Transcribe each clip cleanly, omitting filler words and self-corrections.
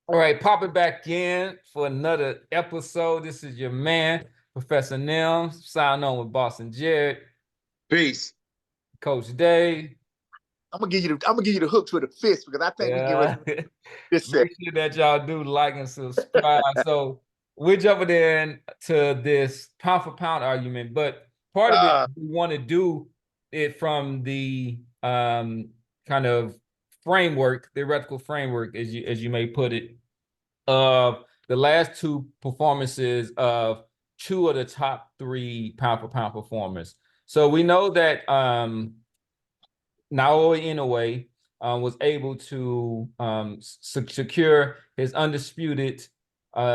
All right, popping back in for another episode. This is your man, Professor Nim, signing on with Boston Jared, Peace. Coach Day. I'm gonna give you the hooks with a fist because I think we get ready Yeah. to this set. Make sure that y'all do like and subscribe. So we're jumping in to this pound for pound argument, but part of it we want to do it from the kind of framework, theoretical framework, as you may put it, of the last two performances of two of the top three pound for pound performers. So we know that Naoya Inoue was able to secure his undisputed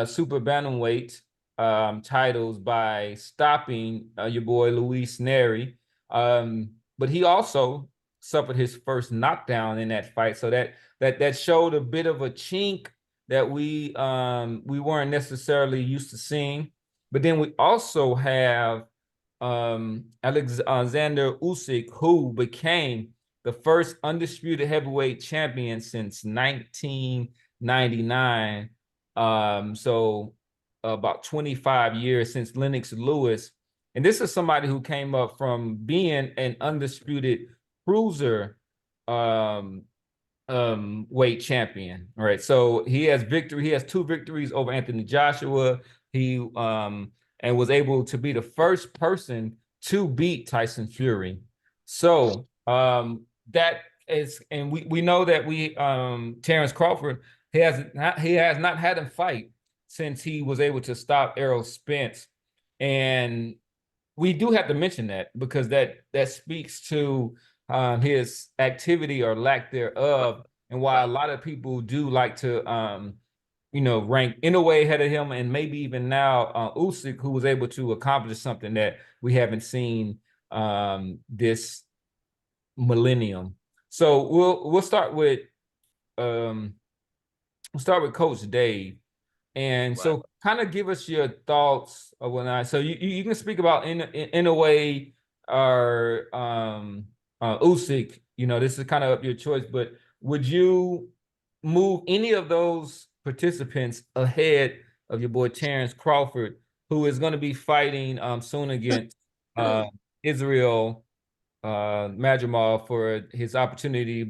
super bantamweight titles by stopping your boy Luis Neri. But he also suffered his first knockdown in that fight, so that showed a bit of a chink that we weren't necessarily used to seeing. But then we also have Alexander Usyk, who became the first undisputed heavyweight champion since 1999. So about 25 years since Lennox Lewis. And this is somebody who came up from being an undisputed cruiser weight champion. All right. So he has two victories over Anthony Joshua. He and was able to be the first person to beat Tyson Fury. So that is, and we know that Terrence Crawford, he has not had him fight since he was able to stop Errol Spence. And we do have to mention that because that speaks to his activity or lack thereof, and why a lot of people do like to rank Inoue ahead of him, and maybe even now Usyk, who was able to accomplish something that we haven't seen this millennium. So we'll start with Coach Dave. And right. So kind of give us your thoughts of so you can speak about in a way or Usyk, this is kind of your choice, but would you move any of those participants ahead of your boy Terrence Crawford, who is going to be fighting soon against Israel Madrimov for his opportunity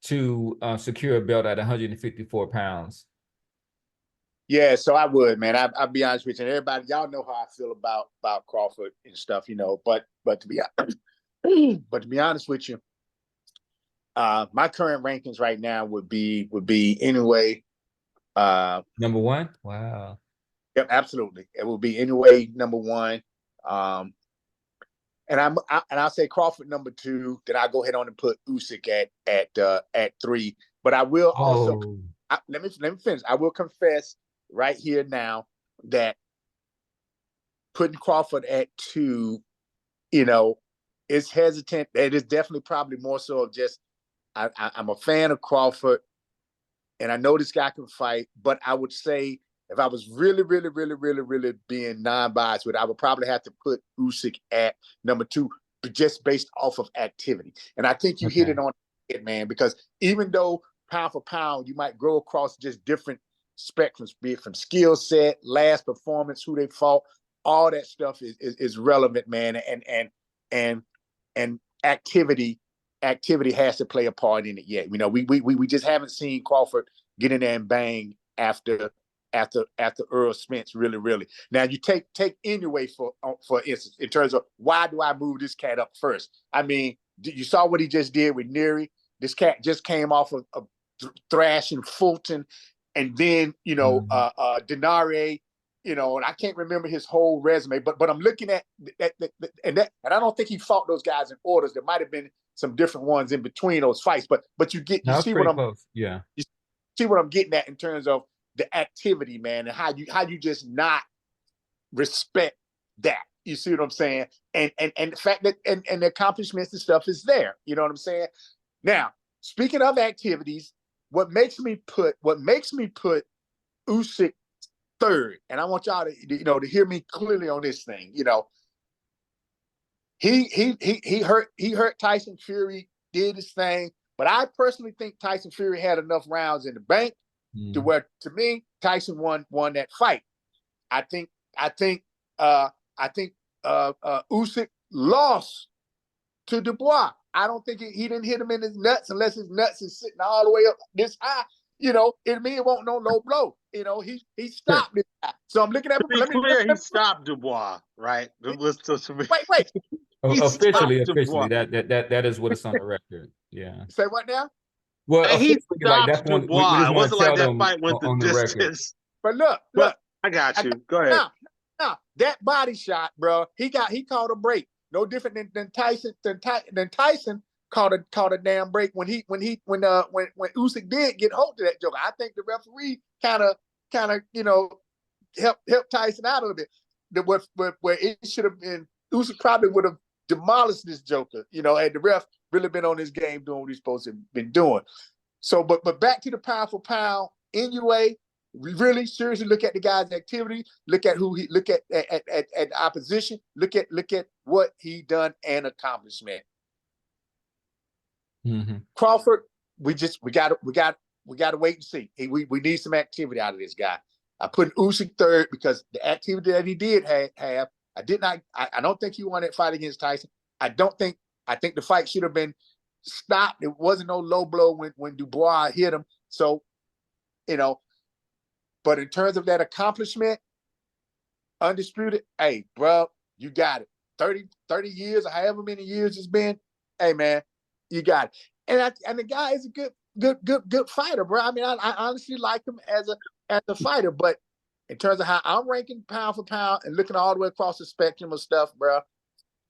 to secure a belt at 154 pounds? Yeah, so I would, man. I'll be honest with you. Everybody, y'all know how I feel about Crawford and stuff, But to be honest with you, my current rankings right now would be Inoue. Number one. Wow. Yep, absolutely. It will be Inoue number one. And I'll say Crawford number two. Then I'll go ahead on and put Usyk at three. But I will also let me finish. I will confess right here now that putting Crawford at two, is hesitant. It is definitely probably more so of just I'm a fan of Crawford, and I know this guy can fight. But I would say if I was really, really, really, really, really being non-biased with it, I would probably have to put Usyk at number two, just based off of activity. And I think you hit it on it, man, because even though pound for pound, you might grow across just different spectrums, be it from skill set, last performance, who they fought, all that stuff is relevant, man. And activity has to play a part in it yet. We just haven't seen Crawford get in there and bang after Earl Spence, really. Now you take Inoue for instance, in terms of why do I move this cat up first? I mean, you saw what he just did with Neri. This cat just came off of thrashing Fulton, and then Denare, and I can't remember his whole resume, but I'm looking at and I don't think he fought those guys in orders. There might have been some different ones in between those fights, but you see what I'm close. Yeah. You see what I'm getting at in terms of the activity, man, and how you just not respect that. You see what I'm saying? And the fact that and the accomplishments and stuff is there. You know what I'm saying? Now, speaking of activities, what makes me put Usyk third, and I want y'all to hear me clearly on this thing. He hurt Tyson Fury, did his thing, but I personally think Tyson Fury had enough rounds in the bank to where, to me, Tyson won that fight. I think Usyk lost to Dubois. I don't think he didn't hit him in his nuts unless his nuts is sitting all the way up this high. It mean it won't no low blow. He stopped this guy. So I'm looking at him. To be clear, he stopped Dubois, right? Wait. Officially, that is what it's on the record. Yeah. Say what now? Well, he stopped that's one. We Dubois. just It want to wasn't tell like that them fight went the on the record. But look. I got you. Go ahead. Now that body shot, bro. He called a break. No different than Tyson. Tyson caught a damn break when Usyk did get hold of that joker. I think the referee kind of helped Tyson out a little bit. Where it should have been, Usyk probably would have demolished this joker. Had the ref really been on his game doing what he's supposed to have been doing. So, but back to the pound for pound, Inoue, we really seriously look at the guy's activity, look at the opposition, look at what he done and accomplishment. Mm-hmm. Crawford, we got to wait and see. We need some activity out of this guy. I put Usyk third because the activity that he did have, I don't think he won that fight against Tyson. I think the fight should have been stopped. It wasn't no low blow when Dubois hit him. So, but in terms of that accomplishment, undisputed, hey, bro, you got it. 30 years or however many years it's been, hey, man, you got it. And the guy is a good fighter, bro. I mean, I honestly like him as a fighter, but in terms of how I'm ranking pound for pound and looking all the way across the spectrum of stuff, bro,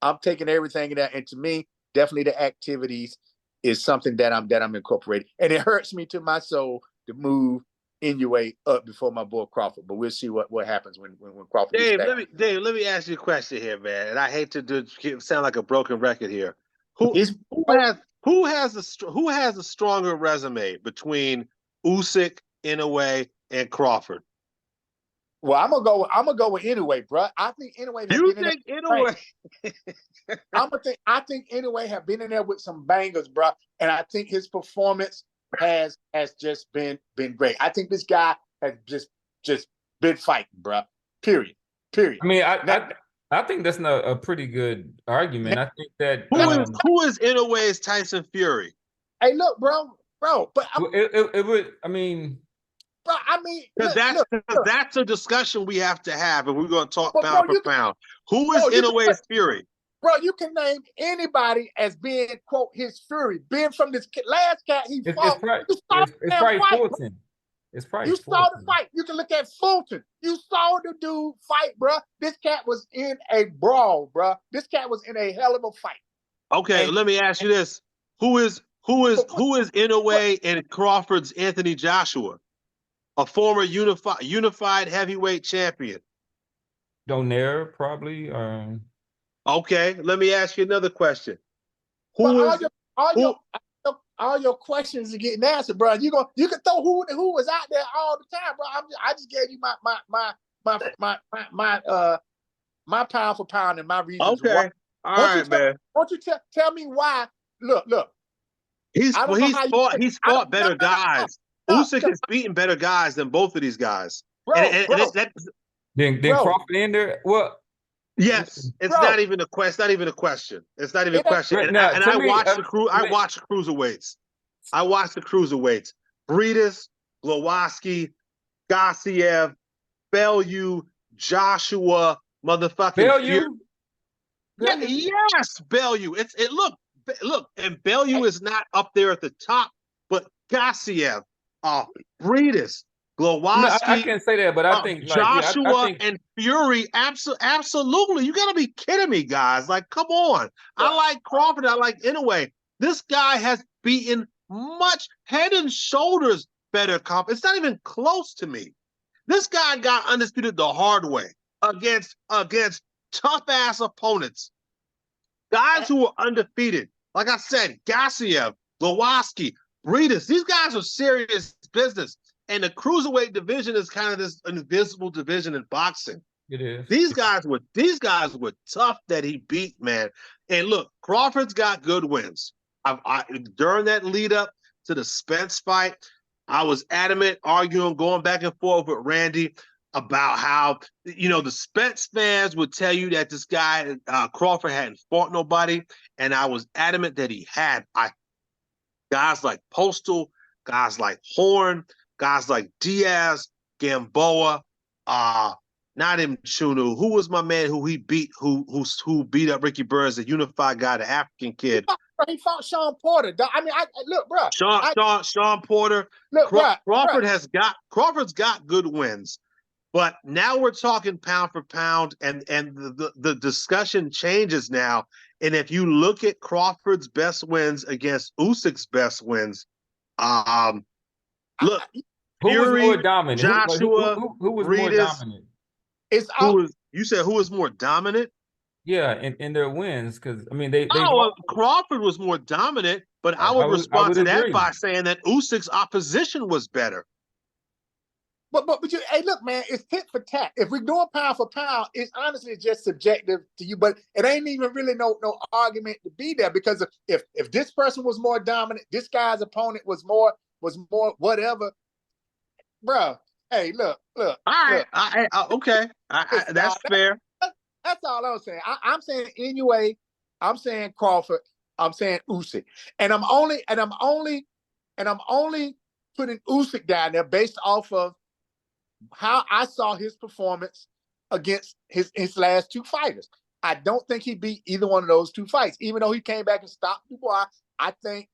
I'm taking everything in that. And to me, definitely the activities is something that I'm incorporating. And it hurts me to my soul to move Inoue up before my boy Crawford, but we'll see what happens when Crawford gets back. Dave, let me ask you a question here, man. And I hate to sound like a broken record here. Who has a stronger resume between Usyk, Inoue, and Crawford? Well, I'm gonna go with Inoue, bro. I think Inoue. You think Inoue? I think Inoue have been in there with some bangers, bro, and I think his performance has just been great. I think this guy has just been fighting, bro. Period. I mean, I think that's not a pretty good argument. I think that who is Inoue's Tyson Fury? Hey, look, bro, but it would. I mean, bro, because that's a discussion we have to have, and we're going to talk pound for pound. Who is Inoue's Fury? Bro, you can name anybody as being, quote, his Fury. Being from this last cat he fought. It's probably Fulton. It's probably you saw the fight. You can look at Fulton. You saw the dude fight, bro. This cat was in a brawl, bro. This cat was in a hell of a fight. Okay, let me ask you this: Who is Inoue and Crawford's Anthony Joshua, a former unified heavyweight champion? Donaire, probably. Okay, let me ask you another question. All your questions are getting answered, bro. You can throw who was out there all the time, bro. I just gave you my pound for pound and my reasons. Okay, all right, man. Won't you tell me why? Look. He's fought better guys. Usyk has beaten better guys than both of these guys. Then Crawford in there. Well. Yes, it's not even a question. It's not even a question. It's not even a question. And I watched the cruiserweights. I watched the cruiserweights. Breedis, Glowacki, Gassiev, Bellew, Joshua, motherfucking Bellew. Yes, Bellew. Look, and Bellew is not up there at the top, but Gassiev, Breedis, Glowacki, I can't say that, but I think Joshua I think, and Fury, absolutely. You got to be kidding me, guys. Like, come on. I like Crawford. I like Inoue. This guy has beaten much head and shoulders better comp. It's not even close to me. This guy got undisputed the hard way against tough-ass opponents. Guys who were undefeated. Like I said, Gassiev, Glowacki, Breedis. These guys are serious business. And the cruiserweight division is kind of this invisible division in boxing. It is. These guys were tough that he beat, man. And look, Crawford's got good wins. During that lead up to the Spence fight, I was adamant, arguing, going back and forth with Randy about how, the Spence fans would tell you that this guy, Crawford, hadn't fought nobody. And I was adamant that he had. Guys like Postal, guys like Horn, guys like Diaz, Gamboa, not even Chunu. Who was my man who he beat, who beat up Ricky Burns, the unified guy, the African kid? He fought Sean Porter. I mean, look, bro. Sean Porter. Look, Crawford's got good wins. But now we're talking pound for pound, and the discussion changes now. And if you look at Crawford's best wins against Usyk's best wins, look, who Fury, was more dominant? Joshua, who was more Reedus, dominant? You said who was more dominant? Yeah, in their wins, because I mean Crawford was more dominant, but I would respond to that by saying that Usyk's opposition was better. But you, hey, look, man, it's tit for tat. If we're doing pound for pound, it's honestly just subjective to you. But it ain't even really no argument to be there, because if this person was more dominant, this guy's opponent was more whatever, bro. Hey, look. All right, okay, that's fair. That's all I'm saying. I'm saying Inoue, I'm saying Crawford, I'm saying Usyk, and I'm only putting Usyk down there based off of how I saw his performance against his last two fighters. I don't think he beat either one of those two fights, even though he came back and stopped Dubois. I think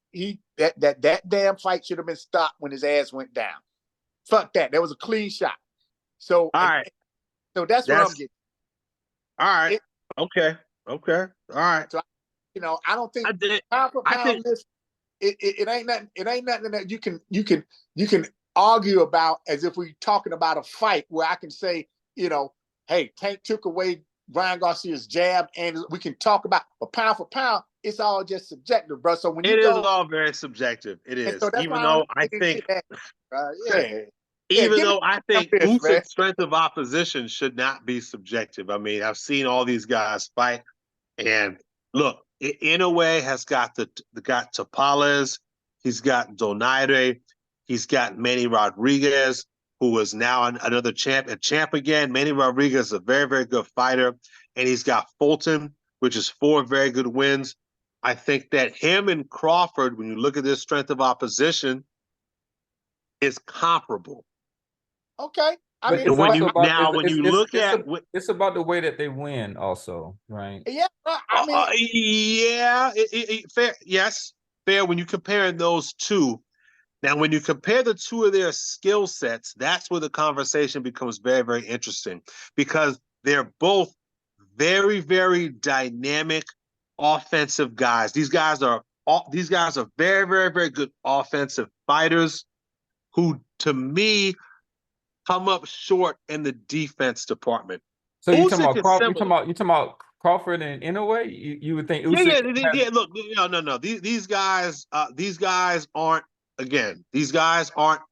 that damn fight should have been stopped when his ass went down. Fuck that. That was a clean shot. So, so that's what I'm getting. All right. Okay. All right. So, I don't think pound for pound it ain't nothing. It ain't nothing that you can argue about as if we're talking about a fight where I can say, hey, Tank took away Ryan Garcia's jab, and we can talk about a pound for pound. It's all just subjective, bro. So when it is all very subjective. It is, so even though I think, Usyk's strength of opposition should not be subjective. I mean, I've seen all these guys fight, and look, Inoue has got Tapales, he's got Donaire, he's got Manny Rodriguez, who is now another champ again. Manny Rodriguez is a very, very good fighter, and he's got Fulton, which is 4 very good wins. I think that him and Crawford, when you look at this strength of opposition, is comparable. Okay. It's about the way that they win, also, right? Yeah, fair. Yes, fair. When you compare those two, now when you compare the two of their skill sets, that's where the conversation becomes very, very interesting, because they're both very, very dynamic offensive guys. These guys are very, very, very good offensive fighters who, to me, come up short in the defense department. So you're talking about Crawford and Inoue? You would think Usyk? Yeah. Look, no. These guys aren't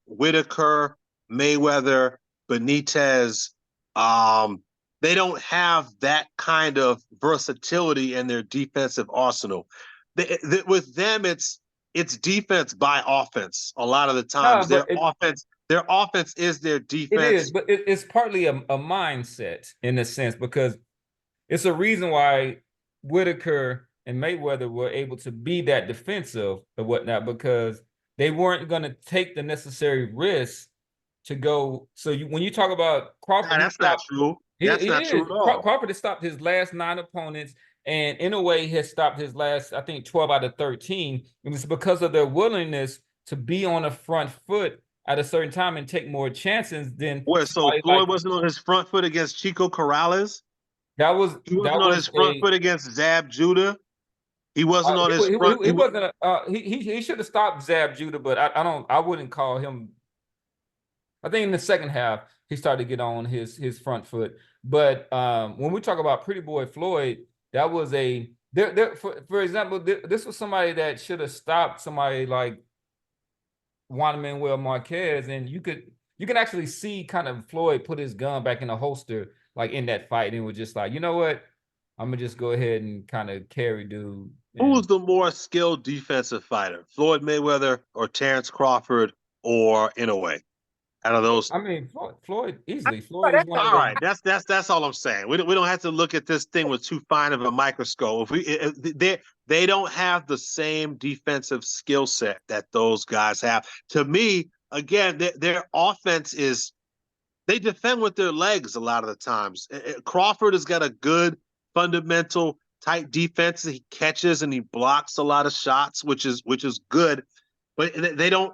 Whitaker, Mayweather, Benitez. They don't have that kind of versatility in their defensive arsenal. With them, it's defense by offense. A lot of the times, their offense is their defense. It is, but it's partly a mindset in a sense, because it's a reason why Whitaker and Mayweather were able to be that defensive and whatnot, because they weren't going to take the necessary risks to go. So when you talk about Crawford, that's not true. That's not true at all. Crawford has stopped his last 9 opponents, and Inoue has stopped his last, I think, 12 out of 13. And it's because of their willingness to be on the front foot at a certain time and take more chances than. So Floyd wasn't on his front foot against Chico Corrales? He wasn't on his front foot against Zab Judah? He wasn't on his front. He wasn't. He should have stopped Zab Judah, but I wouldn't call him. I think in the second half he started to get on his front foot. But when we talk about Pretty Boy Floyd, that was for example, this was somebody that should have stopped somebody like Juan Manuel Marquez, and you can actually see kind of Floyd put his gun back in the holster like in that fight, and was just like, you know what, I'm gonna just go ahead and kind of carry dude. Who's the more skilled defensive fighter, Floyd Mayweather or Terrence Crawford or Inoue out of those. I mean, Floyd easily. Floyd is one of All the. right, that's all I'm saying. We don't have to look at this thing with too fine of a microscope. They don't have the same defensive skill set that those guys have. To me, again, their offense is they defend with their legs a lot of the times. Crawford has got a good fundamental tight defense. He catches and he blocks a lot of shots, which is good. But they don't.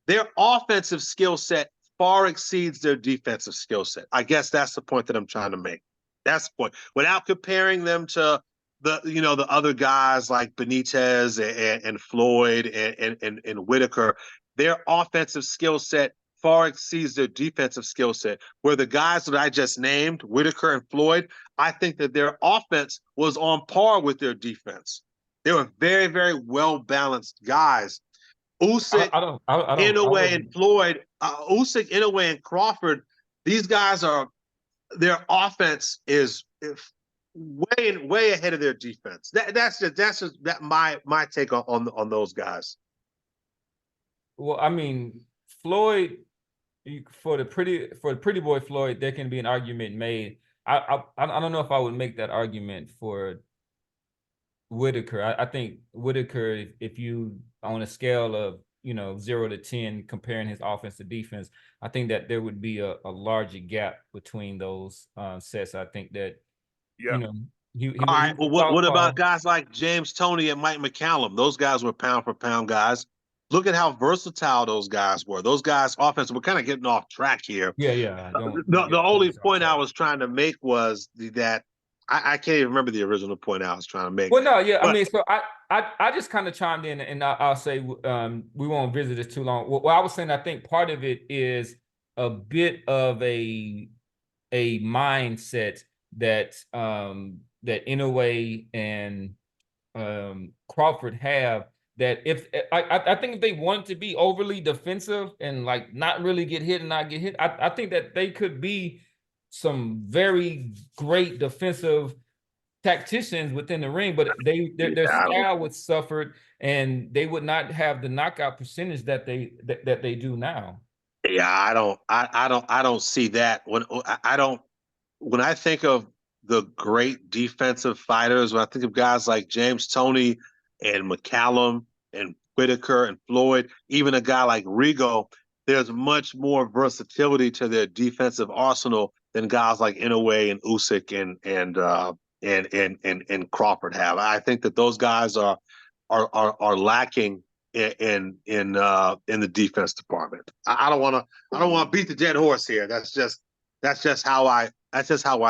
Their offensive skill set far exceeds their defensive skill set. I guess that's the point that I'm trying to make. That's the point. Without comparing them to the other guys like Benitez and Floyd and Whitaker, their offensive skill set far exceeds their defensive skill set. Where the guys that I just named, Whitaker and Floyd, I think that their offense was on par with their defense. They were very, very well-balanced guys. Usyk, Inoue, and Floyd, Usyk, Inoue, and Crawford, these guys their offense is way ahead of their defense. That's just my take on those guys. Well, I mean, Floyd, for the pretty boy Floyd, there can be an argument made. I don't know if I would make that argument for Whitaker. I think Whitaker, if you on a scale of 0 to 10 comparing his offense to defense, I think that there would be a larger gap between those sets. I think that yeah. All right. Well, what about guys like James Toney and Mike McCallum? Those guys were pound for pound guys. Look at how versatile those guys were. Those guys' offense. We're kind of getting off track here. Yeah. The only point I was trying to make was that I can't even remember the original point I was trying to make. Well, no, yeah. But, I mean, so I just kind of chimed in, and I'll say we won't visit this too long. Well, I was saying I think part of it is a bit of a mindset that that Inoue and Crawford have. That if I think if they want to be overly defensive and like not really get hit and not get hit, I think that they could be some very great defensive tacticians within the ring, but their style would suffer and they would not have the knockout percentage that they do now. Yeah, I don't see that. When I think of the great defensive fighters, when I think of guys like James Toney and McCallum and Whitaker and Floyd, even a guy like Rigo, there's much more versatility to their defensive arsenal than guys like Inoue and Usyk and Crawford have. I think that those guys are lacking in the defense department. I don't want to beat the dead horse here. That's just how I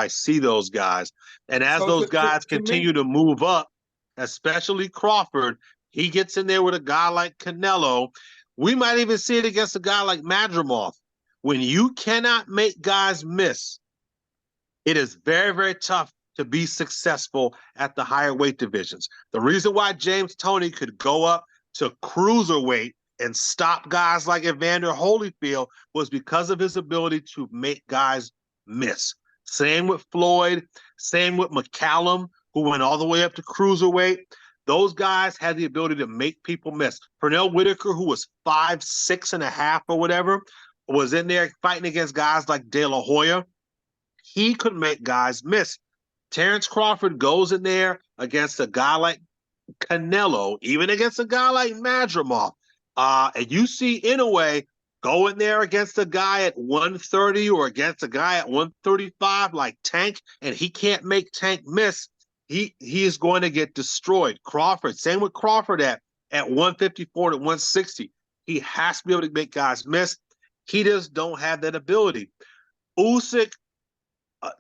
see those guys. And as those guys continue to move up, especially Crawford, he gets in there with a guy like Canelo. We might even see it against a guy like Madrimov. When you cannot make guys miss, it is very, very tough to be successful at the higher weight divisions. The reason why James Toney could go up to cruiserweight and stop guys like Evander Holyfield was because of his ability to make guys miss. Same with Floyd, same with McCallum, who went all the way up to cruiserweight. Those guys had the ability to make people miss. Pernell Whitaker, who was 5'6.5" or whatever, was in there fighting against guys like De La Hoya. He could make guys miss. Terrence Crawford goes in there against a guy like Canelo, even against a guy like Madrimov. And you see Inoue go in there against a guy at 130 or against a guy at 135 like Tank, and he can't make Tank miss. He is going to get destroyed. Crawford, same with Crawford at 154 to 160. He has to be able to make guys miss. He just don't have that ability. Usyk,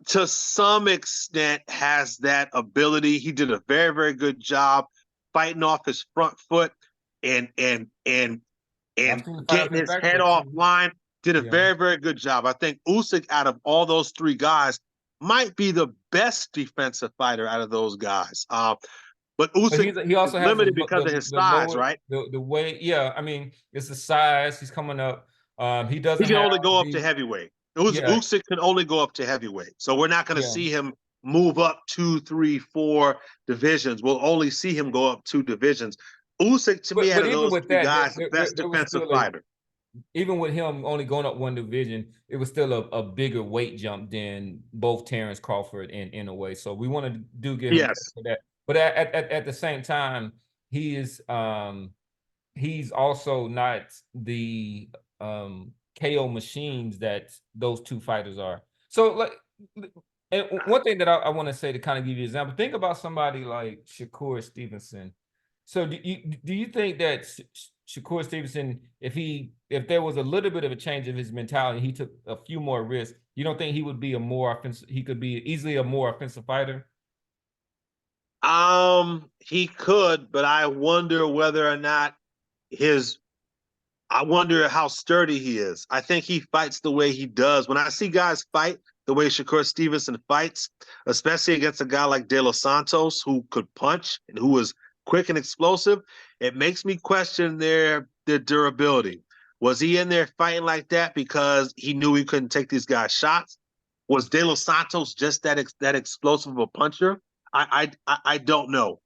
to some extent, has that ability. He did a very, very good job fighting off his front foot and getting his head offline. Did a very, very good job. I think Usyk, out of all those three guys, might be the best defensive fighter out of those guys. But Usyk he also is has limited because of his size, right? The way, I mean, it's the size. He's coming up. He can only go up to heavyweight. Usyk can only go up to heavyweight. So we're not going to see him move up 2, 3, 4 divisions. We'll only see him go up 2 divisions. Usyk, to me, out of those two guys, the best defensive fighter. even with him only going up one division, it was still a bigger weight jump than both Terrence Crawford and Inoue. So we want to do give him credit Yes. for that. But at the same time, he is he's also not the KO machines that those two fighters are. So like, and one thing that I want to say to kind of give you an example, think about somebody like Shakur Stevenson. So do you think that Shakur Stevenson, if there was a little bit of a change of his mentality, he took a few more risks, you don't think he would be a more offensive, he could be easily a more offensive fighter? He could, but I wonder whether or not his I wonder how sturdy he is. I think he fights the way he does. When I see guys fight the way Shakur Stevenson fights, especially against a guy like De Los Santos, who could punch and who was quick and explosive, it makes me question their durability. Was he in there fighting like that because he knew he couldn't take these guys' shots? Was De Los Santos just that explosive of a puncher? I don't know.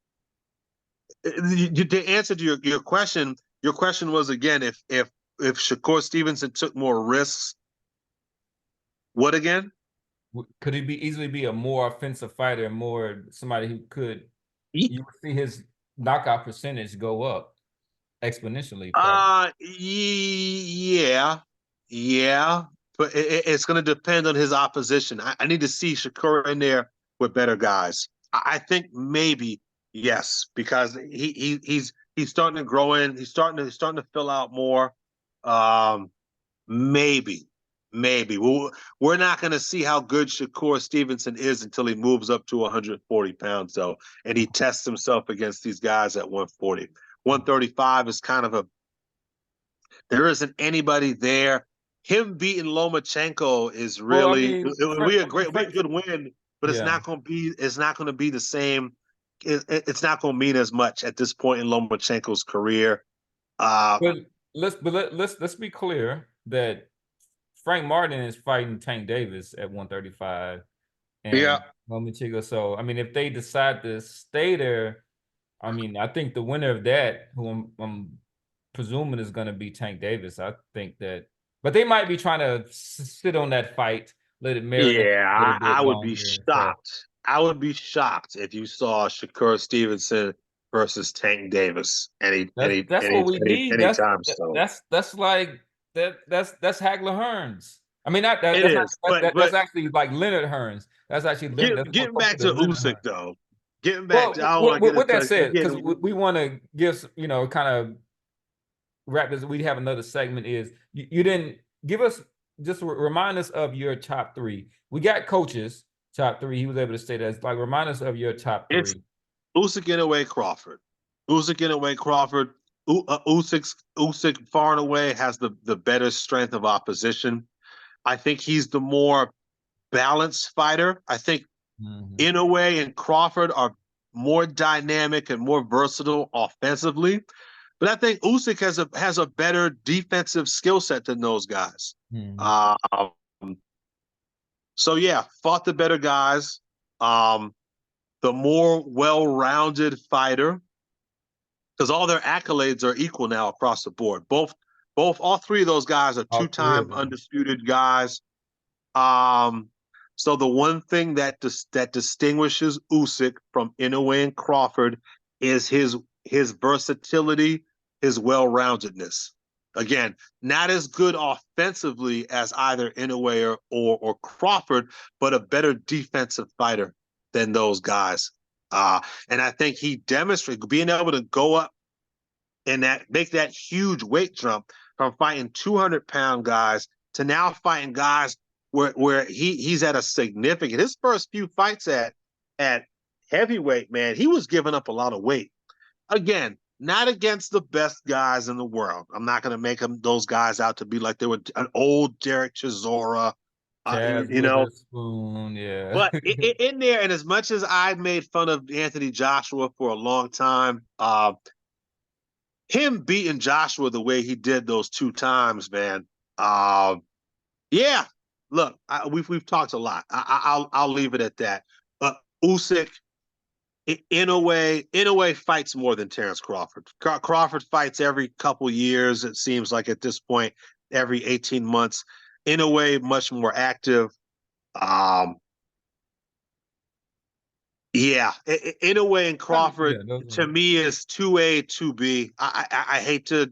To answer to your question, your question was again if Shakur Stevenson took more risks. What again? Could he be easily be a more offensive fighter and more somebody who could, you would see his knockout percentage go up exponentially, probably. Yeah, yeah, but it's going to depend on his opposition. I need to see Shakur in there with better guys. I think maybe yes, because he's starting to grow in. He's starting to fill out more. Um, maybe, maybe we're not going to see how good Shakur Stevenson is until he moves up to 140 pounds, though, and he tests himself against these guys at 140. 135 is kind of a there isn't anybody there. Him beating Lomachenko is Well, I really mean, it would be a great, be a Frank, good win, but yeah. it's not going to be the same. It's not going to mean as much at this point in Lomachenko's career. But let's be clear that Frank Martin is fighting Tank Davis at 135 Yeah, and Lomachenko. So I mean, if they decide to stay there, I mean, I think the winner of that, who I'm presuming is going to be Tank Davis. I think that, but they might be trying to sit on that fight, let it marinate a little yeah, bit I would be longer. So shocked. I would be shocked if you saw Shakur Stevenson versus Tank Davis that's what we need. anytime soon. That's like that's Hagler Hearns. I mean, It that's not is, but that's actually like Leonard Hearns. That's actually that's more getting closer back to to Leonard Usyk Hearns. though, getting back to Well, I don't want to get with that into said, because again. we want to give kind of wrap this. We have another segment. Is you didn't give us just remind us of your top three. We got coaches top three. He was able to say that. Like remind us of your top It's three. Usyk Inoue Crawford. Usyk Inoue Crawford. Usyk far and away has the better strength of opposition. I think he's the more balanced fighter. I think Mm-hmm. Inoue and Crawford are more dynamic and more versatile offensively. But I think Usyk has a better defensive skill set than those guys. Mm-hmm. Um, so yeah, fought the better guys. Um, the more well-rounded fighter, because all their accolades are equal now across the board. All three of those guys are All three of two-time them. undisputed guys. So the one thing that distinguishes Usyk from Inoue and Crawford is his versatility, his well-roundedness. Again, not as good offensively as either Inoue or Crawford, but a better defensive fighter than those guys. And I think he demonstrated being able to go up and make that huge weight jump from fighting 200-pound guys to now fighting guys where he's at a significant his first few fights at heavyweight, man, he was giving up a lot of weight. Again, not against the best guys in the world. I'm not going to make those guys out to be like they were an old Derek Chisora, Chaz you know. Witherspoon, yeah. But in there, and as much as I made fun of Anthony Joshua for a long time, him beating Joshua the way he did those two times, man. Yeah. Look, we've talked a lot. I'll leave it at that. Usyk, in a way, fights more than Terrence Crawford. Crawford fights every couple years. It seems like at this point, every 18 months. Inoue, much more active. Yeah, Inoue and Crawford to me is 2A, 2B. I hate to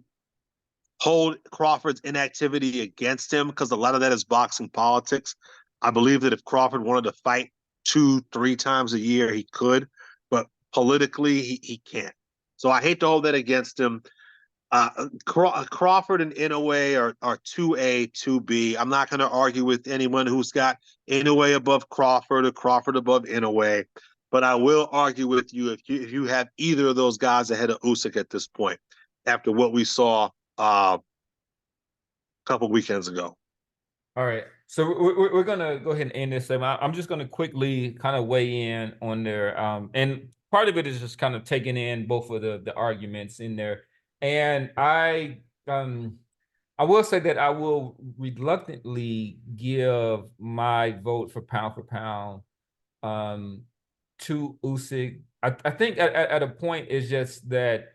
hold Crawford's inactivity against him because a lot of that is boxing politics. I believe that if Crawford wanted to fight 2-3 times a year, he could, but politically he can't. So I hate to hold that against him. Crawford and Inoue are 2A, 2B. I'm not going to argue with anyone who's got Inoue above Crawford or Crawford above Inoue, but I will argue with you if you have either of those guys ahead of Usyk at this point, after what we saw a couple weekends ago. All right. So we're going to go ahead and end this segment. I'm just going to quickly kind of weigh in on there. And part of it is just kind of taking in both of the arguments in there. And I will say that I will reluctantly give my vote for pound to Usyk. I think at a point it's just that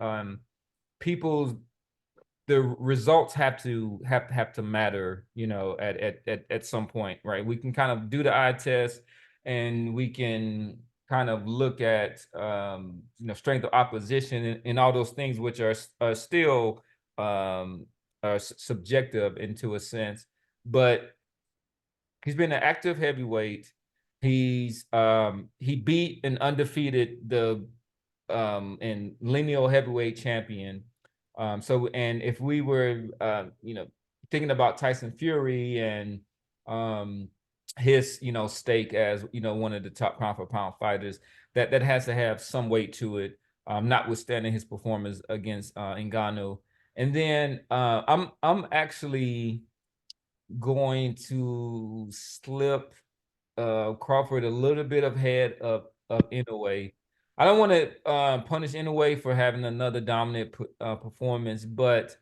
the results have to matter, you know, at some point, right? We can kind of do the eye test, and we can kind of look at strength of opposition and all those things, which are still subjective into a sense. But he's been an active heavyweight. He beat an undefeated and lineal heavyweight champion. And if we were, thinking about Tyson Fury and his, stake as, one of the top pound for pound fighters, that has to have some weight to it, notwithstanding his performance against Ngannou. And then I'm actually going to slip Crawford a little bit ahead of Inoue. I don't want to punish Inoue for having another dominant performance, but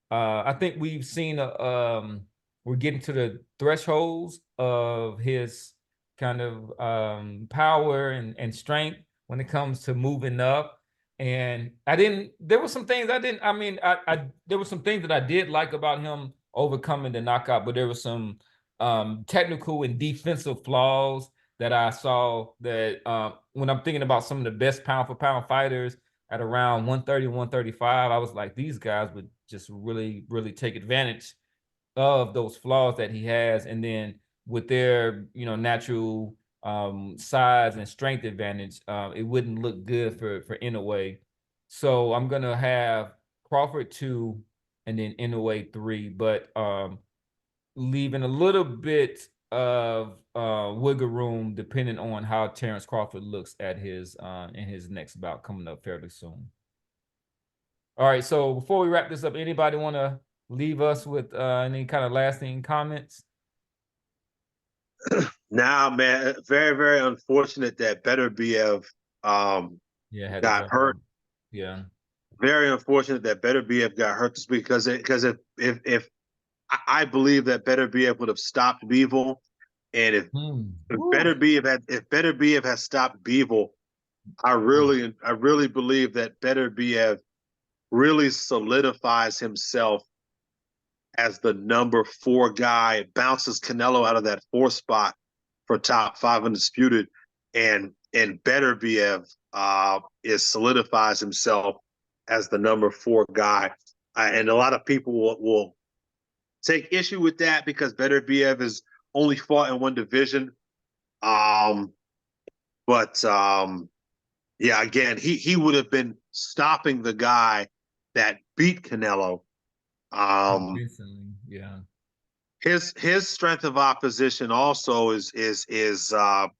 I think we've seen we're getting to the thresholds of his kind of power and strength when it comes to moving up. And there were some things there were some things that I did like about him overcoming the knockout, but there were some technical and defensive flaws that I saw that when I'm thinking about some of the best pound for pound fighters at around 130, 135, I was like, these guys would just really, really take advantage of those flaws that he has. And then with their, natural size and strength advantage, it wouldn't look good for Inoue. So I'm going to have Crawford 2 and then Inoue 3, but leaving a little bit of wiggle room depending on how Terrence Crawford looks at his in his next bout coming up fairly soon. All right, so before we wrap this up, anybody want to leave us with any kind of lasting comments? Nah, man, very, very unfortunate that Beterbiev got hurt. Yeah. Very unfortunate that Beterbiev got hurt this week because if I believe that Beterbiev would have stopped Bivol, and if Beterbiev had stopped Bivol, I really believe that Beterbiev really solidifies himself as the number 4 guy, bounces Canelo out of that 4 spot for top 5 undisputed, and Beterbiev solidifies himself as the number 4 guy. And a lot of people will take issue with that because Beterbiev has only fought in 1 division. Yeah, again, he would have been stopping the guy that beat Canelo. Recently, yeah. His strength of opposition also is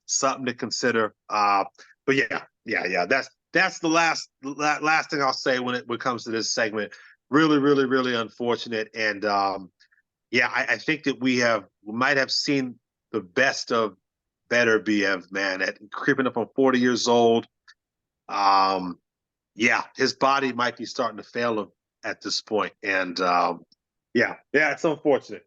something to consider. But yeah. That's the last thing I'll say when it comes to this segment. Really, really, really unfortunate. And I think that we might have seen the best of Beterbiev, man, at creeping up on 40 years old. His body might be starting to fail him at this point. And it's unfortunate.